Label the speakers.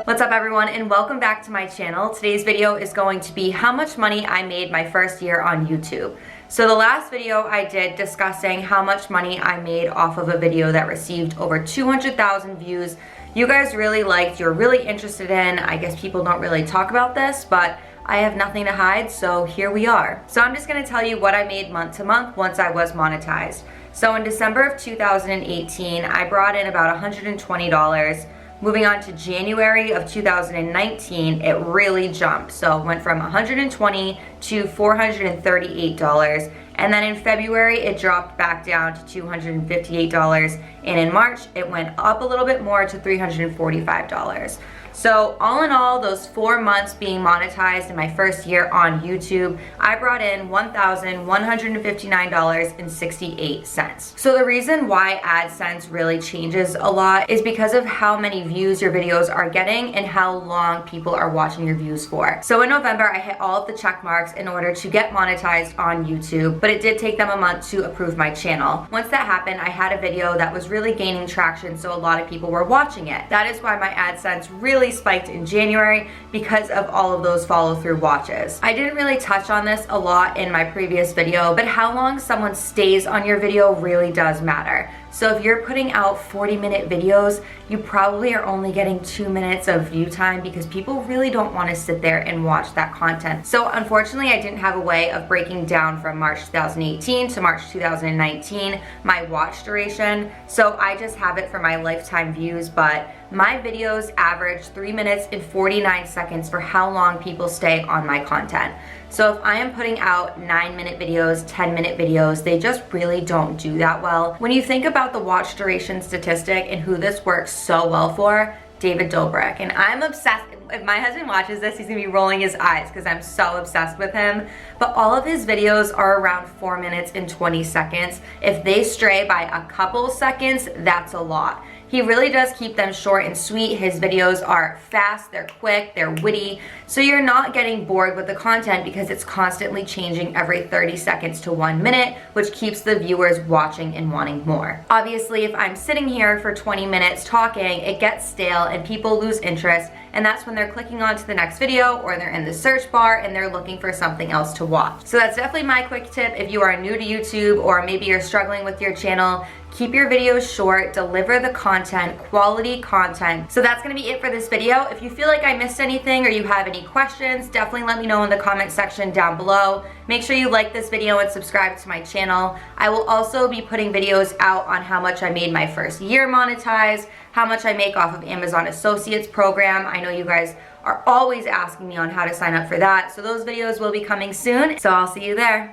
Speaker 1: What's up everyone, and welcome back to my channel. Today's video is going to be how much money I made my first year on YouTube. So the last video I did discussing how much money I made off of a video that received over 200,000 views. You guys really liked, you're really interested in. I guess people don't really talk about this, but I have nothing to hide, so here we are. So I'm just gonna tell you what I made month to month once I was monetized. So in December of 2018, I brought in about $120. Moving on to January of 2019, it really jumped. So it went from $120 to $438. And then in February, it dropped back down to $258. And in March, it went up a little bit more to $345. So all in all, those 4 months being monetized in my first year on YouTube, I brought in $1,159.68. So the reason why AdSense really changes a lot is because of how many views your videos are getting and how long people are watching your views for. So in November, I hit all of the check marks in order to get monetized on YouTube, but it did take them a month to approve my channel. Once that happened, I had a video that was really gaining traction, so a lot of people were watching it. That is why my AdSense really spiked in January, because of all of those follow-through watches. I didn't really touch on this a lot in my previous video, but how long someone stays on your video really does matter. So if you're putting out 40-minute videos, you probably are only getting 2 minutes of view time because people really don't want to sit there and watch that content. So unfortunately, I didn't have a way of breaking down from March 2018 to March 2019 my watch duration. So I just have it for my lifetime views, but my videos average 3 minutes and 49 seconds for how long people stay on my content. So if I am putting out 9-minute videos, 10-minute videos, they just really don't do that well. When you think about the watch duration statistic and who this works so well for, David Dobrik. And I'm obsessed. If my husband watches this, he's gonna be rolling his eyes because I'm so obsessed with him. But all of his videos are around 4 minutes and 20 seconds. If they stray by a couple seconds, that's a lot. He really does keep them short and sweet. His videos are fast, they're quick, they're witty, so you're not getting bored with the content because it's constantly changing every 30 seconds to 1 minute, which keeps the viewers watching and wanting more. Obviously, if I'm sitting here for 20 minutes talking, it gets stale and people lose interest, and that's when they're clicking on to the next video or they're in the search bar and they're looking for something else to watch. So that's definitely my quick tip if you are new to YouTube or maybe you're struggling with your channel. Keep your videos short, deliver the content, quality content. So that's gonna be it for this video. If you feel like I missed anything or you have any questions, definitely let me know in the comment section down below. Make sure you like this video and subscribe to my channel. I will also be putting videos out on how much I made my first year monetized, how much I make off of Amazon Associates program. I know you guys are always asking me on how to sign up for that. So those videos will be coming soon. So I'll see you there.